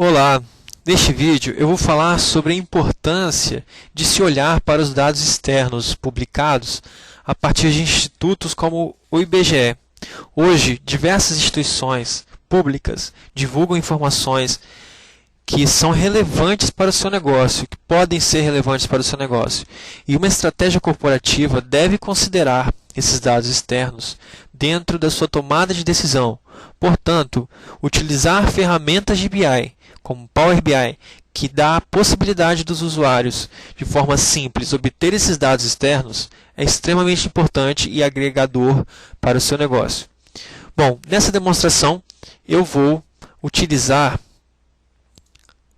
Olá, neste vídeo eu vou falar sobre a importância de se olhar para os dados externos publicados a partir de institutos como o IBGE. Hoje, diversas instituições públicas divulgam informações que são relevantes para o seu negócio, que podem ser relevantes para o seu negócio. E uma estratégia corporativa deve considerar esses dados externos dentro da sua tomada de decisão. Portanto, utilizar ferramentas de BI, como Power BI, que dá a possibilidade dos usuários, de forma simples, obter esses dados externos, é extremamente importante e agregador para o seu negócio. Bom, nessa demonstração eu vou utilizar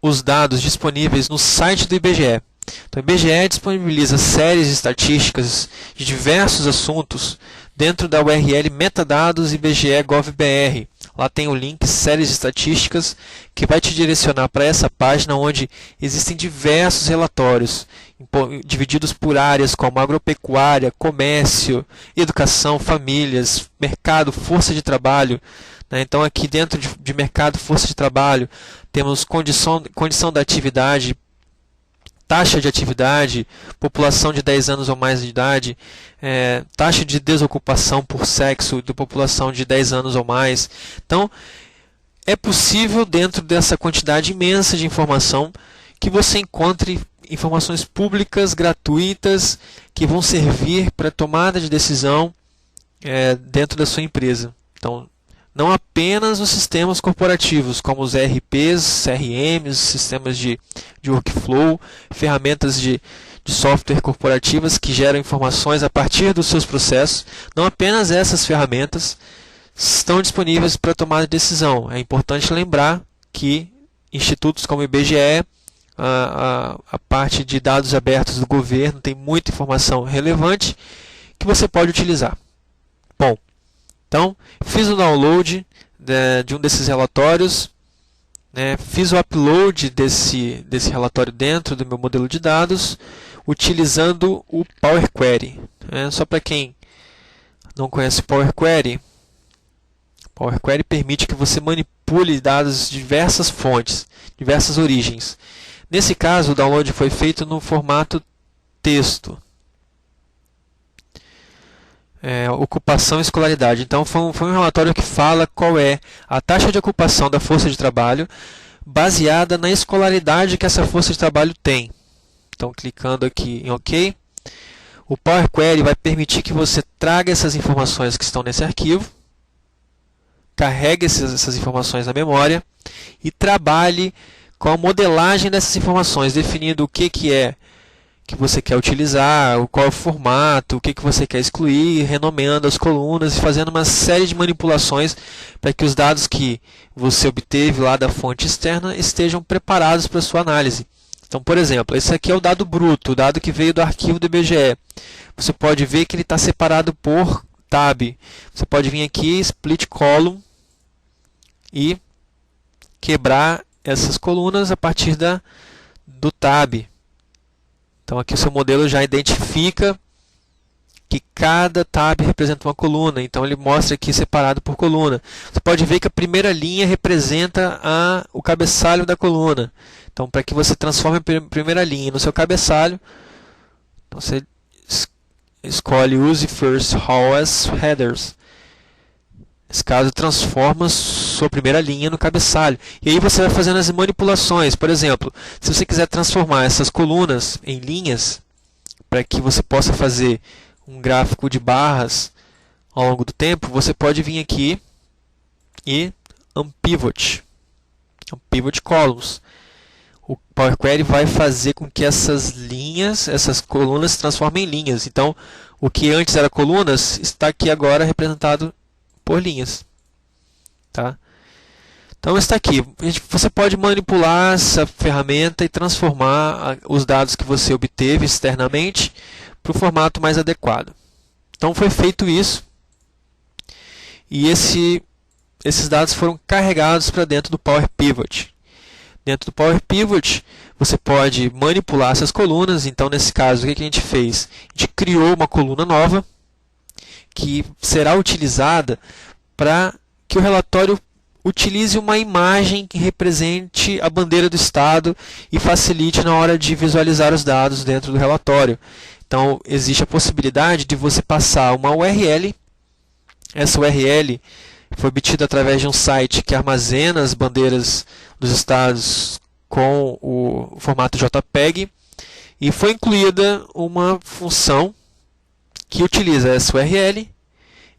os dados disponíveis no site do IBGE. Então, o IBGE disponibiliza séries de estatísticas de diversos assuntos dentro da URL metadados IBGE.gov.br. Lá tem o link séries de estatísticas que vai te direcionar para essa página onde existem diversos relatórios divididos por áreas como agropecuária, comércio, educação, famílias, mercado, força de trabalho. Então, aqui dentro de mercado, força de trabalho, temos condição da atividade, taxa de atividade, população de 10 anos ou mais de idade, taxa de desocupação por sexo da população de 10 anos ou mais. Então, é possível, dentro dessa quantidade imensa de informação, que você encontre informações públicas, gratuitas, que vão servir para a tomada de decisão dentro da sua empresa. Então, não apenas os sistemas corporativos, como os ERPs, CRMs, sistemas de workflow, ferramentas de software corporativas que geram informações a partir dos seus processos. Não apenas essas ferramentas estão disponíveis para tomar de decisão. É importante lembrar que institutos como o IBGE, a parte de dados abertos do governo, tem muita informação relevante que você pode utilizar. Bom, então, fiz o download de um desses relatórios, fiz o upload desse relatório dentro do meu modelo de dados, utilizando o Power Query. Só para quem não conhece o Power Query permite que você manipule dados de diversas fontes, diversas origens. Nesse caso, o download foi feito no formato texto. Ocupação e escolaridade. Então, foi um relatório que fala qual é a taxa de ocupação da força de trabalho baseada na escolaridade que essa força de trabalho tem. Então, clicando aqui em OK, o Power Query vai permitir que você traga essas informações que estão nesse arquivo, carregue essas informações na memória e trabalhe com a modelagem dessas informações, definindo o que você quer utilizar, qual é o formato, o que você quer excluir, renomeando as colunas e fazendo uma série de manipulações para que os dados que você obteve lá da fonte externa estejam preparados para a sua análise. Então, por exemplo, esse aqui é o dado bruto, o dado que veio do arquivo do IBGE. Você pode ver que ele está separado por tab. Você pode vir aqui, split column, e quebrar essas colunas a partir do tab. Então, aqui o seu modelo já identifica que cada tab representa uma coluna. Então, ele mostra aqui separado por coluna. Você pode ver que a primeira linha representa o cabeçalho da coluna. Então, para que você transforme a primeira linha no seu cabeçalho, então você escolhe Use First Row as Headers. Nesse caso, transforma sua primeira linha no cabeçalho. E aí você vai fazendo as manipulações. Por exemplo, se você quiser transformar essas colunas em linhas, para que você possa fazer um gráfico de barras ao longo do tempo, você pode vir aqui e Unpivot Columns. O Power Query vai fazer com que essas colunas se transformem em linhas. Então, o que antes era colunas, está aqui agora representado por linhas. Tá? Então, está aqui. Você pode manipular essa ferramenta e transformar os dados que você obteve externamente para o formato mais adequado. Então, foi feito isso. E esses dados foram carregados para dentro do Power Pivot. Dentro do Power Pivot, você pode manipular essas colunas. Então, nesse caso, o que a gente fez? A gente criou uma coluna nova, que será utilizada para que o relatório utilize uma imagem que represente a bandeira do estado e facilite na hora de visualizar os dados dentro do relatório. Então, existe a possibilidade de você passar uma URL. Essa URL foi obtida através de um site que armazena as bandeiras dos estados com o formato JPEG, e foi incluída uma função que utiliza essa URL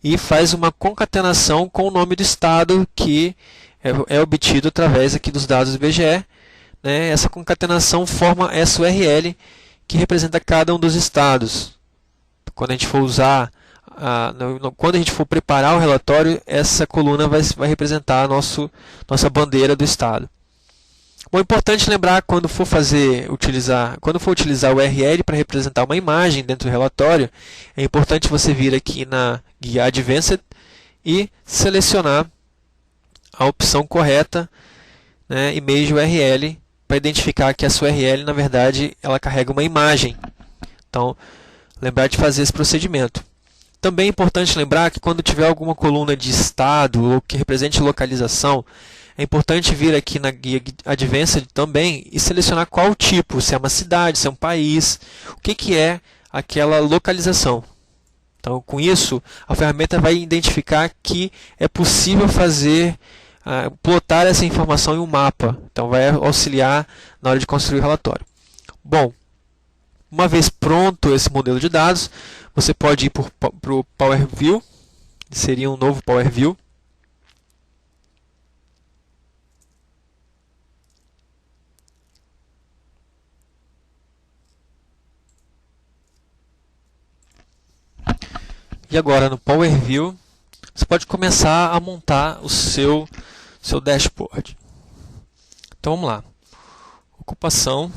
e faz uma concatenação com o nome do estado que é obtido através aqui dos dados do IBGE. Né? Essa concatenação forma essa URL que representa cada um dos estados. Quando a gente for usar, quando a gente for preparar o relatório, essa coluna vai representar nossa bandeira do estado. Bom, é importante lembrar quando for utilizar o URL para representar uma imagem dentro do relatório, é importante você vir aqui na guia Advanced e selecionar a opção correta, né, Image URL, para identificar que essa URL, na verdade, ela carrega uma imagem. Então, lembrar de fazer esse procedimento. Também é importante lembrar que quando tiver alguma coluna de estado ou que represente localização, é importante vir aqui na guia Advanced também e selecionar qual o tipo, se é uma cidade, se é um país, o que é aquela localização. Então, com isso, a ferramenta vai identificar que é possível plotar essa informação em um mapa. Então, vai auxiliar na hora de construir o relatório. Bom, uma vez pronto esse modelo de dados, você pode ir para o Power View, seria um novo Power View. E agora no Power View, você pode começar a montar o seu dashboard. Então vamos lá. Ocupação.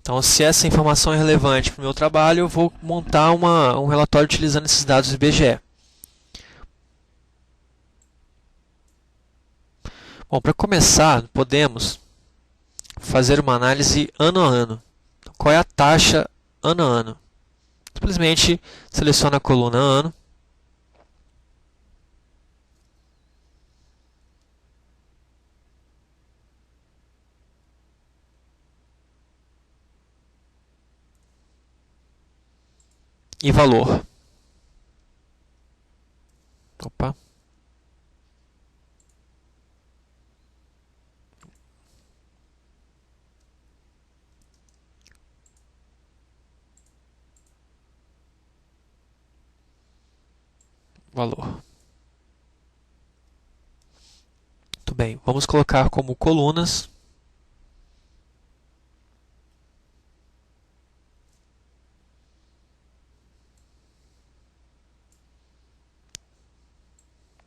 Então, se essa informação é relevante para o meu trabalho, eu vou montar um relatório utilizando esses dados do IBGE. Bom, para começar, podemos fazer uma análise ano a ano. Qual é a taxa ano a ano? Simplesmente seleciona a coluna ano. E valor. Opa. Valor. Muito bem, vamos colocar como colunas.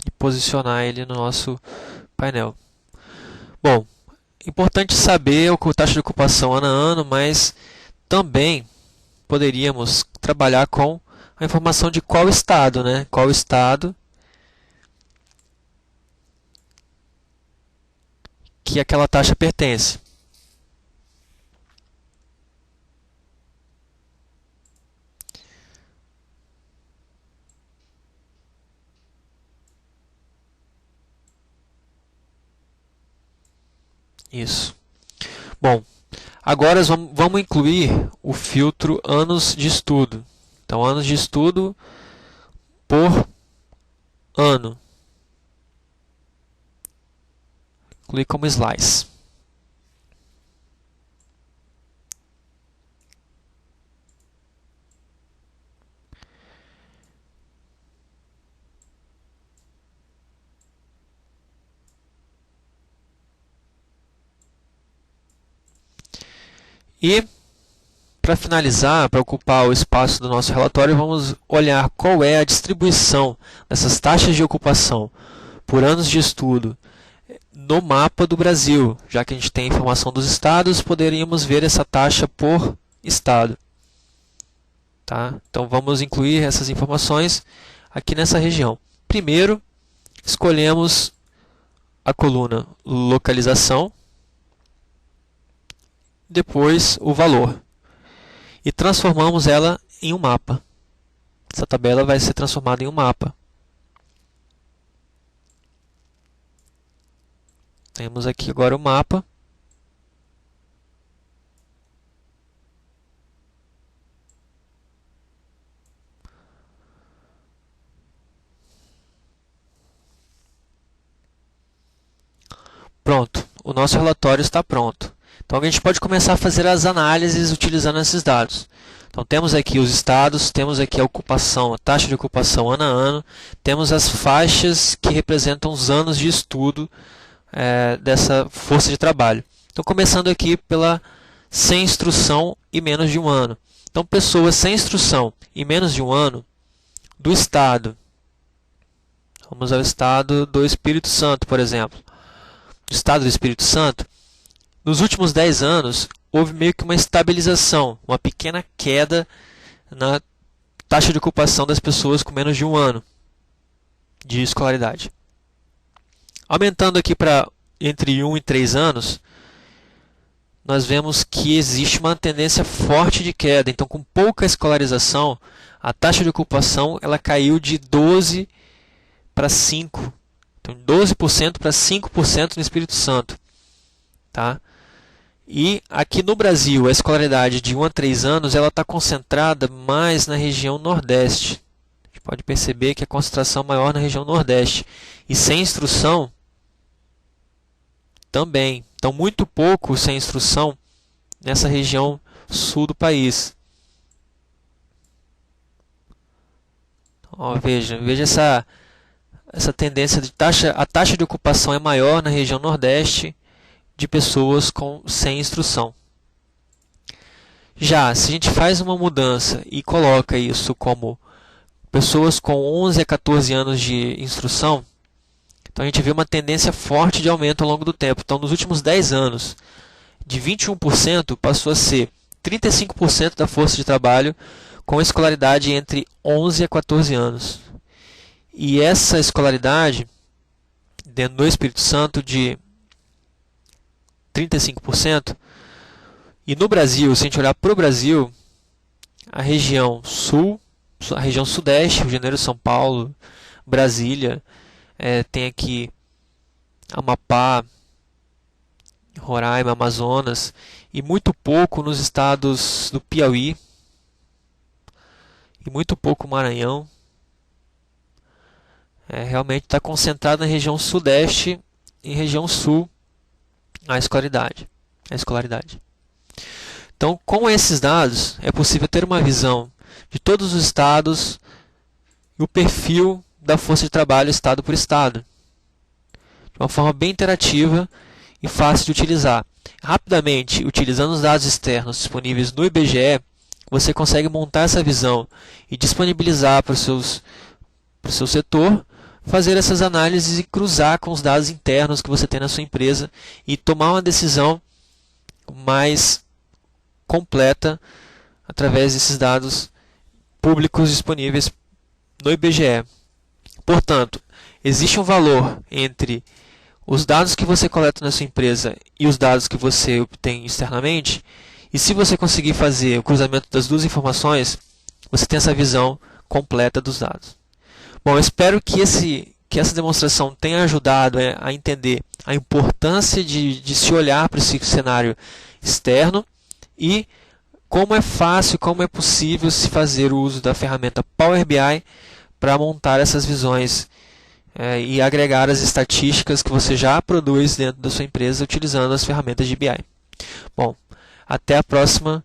E posicionar ele no nosso painel. Bom, importante saber a taxa de ocupação ano a ano, mas também poderíamos trabalhar com a informação de qual estado, né? Qual estado que aquela taxa pertence. Isso. Bom, agora vamos incluir o filtro anos de estudo. Então, anos de estudo por ano. Incluir como slice. E, para finalizar, para ocupar o espaço do nosso relatório, vamos olhar qual é a distribuição dessas taxas de ocupação por anos de estudo no mapa do Brasil. Já que a gente tem informação dos estados, poderíamos ver essa taxa por estado. Tá? Então, vamos incluir essas informações aqui nessa região. Primeiro, escolhemos a coluna localização, depois o valor, e transformamos ela em um mapa. Essa tabela vai ser transformada em um mapa. Temos aqui agora o mapa. Pronto, o nosso relatório está pronto. Então a gente pode começar a fazer as análises utilizando esses dados. Então temos aqui os estados, temos aqui a ocupação, a taxa de ocupação ano a ano, temos as faixas que representam os anos de estudo dessa força de trabalho. Então começando aqui pela sem instrução e menos de um ano. Então pessoas sem instrução e menos de um ano do estado. Vamos ao estado do Espírito Santo, por exemplo. Do estado do Espírito Santo, nos últimos 10 anos, houve meio que uma estabilização, uma pequena queda na taxa de ocupação das pessoas com menos de um ano de escolaridade. Aumentando aqui para entre 1 e 3 anos, nós vemos que existe uma tendência forte de queda. Então, com pouca escolarização, a taxa de ocupação ela caiu de 12 para 5%. Então, 12% para 5% no Espírito Santo. Tá? E aqui no Brasil, a escolaridade de 1 a 3 anos está concentrada mais na região Nordeste. A gente pode perceber que a concentração é maior na região Nordeste. E sem instrução, também. Então, muito pouco sem instrução nessa região sul do país. Ó, veja essa tendência de a taxa de ocupação é maior na região Nordeste de pessoas sem instrução. Já, se a gente faz uma mudança e coloca isso como pessoas com 11 a 14 anos de instrução, então a gente vê uma tendência forte de aumento ao longo do tempo. Então, nos últimos 10 anos, de 21% passou a ser 35% da força de trabalho com escolaridade entre 11 a 14 anos. E essa escolaridade, dentro do Espírito Santo, de 35%, e no Brasil, se a gente olhar para o Brasil, a região sul, a região sudeste, Rio de Janeiro, São Paulo, Brasília, tem aqui Amapá, Roraima, Amazonas, e muito pouco nos estados do Piauí, e muito pouco Maranhão. Realmente está concentrado na região sudeste e região sul a escolaridade. Então, com esses dados, é possível ter uma visão de todos os estados e o perfil da força de trabalho estado por estado, de uma forma bem interativa e fácil de utilizar. Rapidamente, utilizando os dados externos disponíveis no IBGE, você consegue montar essa visão e disponibilizar para o seu setor, fazer essas análises e cruzar com os dados internos que você tem na sua empresa e tomar uma decisão mais completa através desses dados públicos disponíveis no IBGE. Portanto, existe um valor entre os dados que você coleta na sua empresa e os dados que você obtém externamente, e se você conseguir fazer o cruzamento das duas informações, você tem essa visão completa dos dados. Bom, eu espero que essa demonstração tenha ajudado a entender a importância de se olhar para esse cenário externo e como é fácil, como é possível se fazer o uso da ferramenta Power BI para montar essas visões e agregar as estatísticas que você já produz dentro da sua empresa utilizando as ferramentas de BI. Bom, até a próxima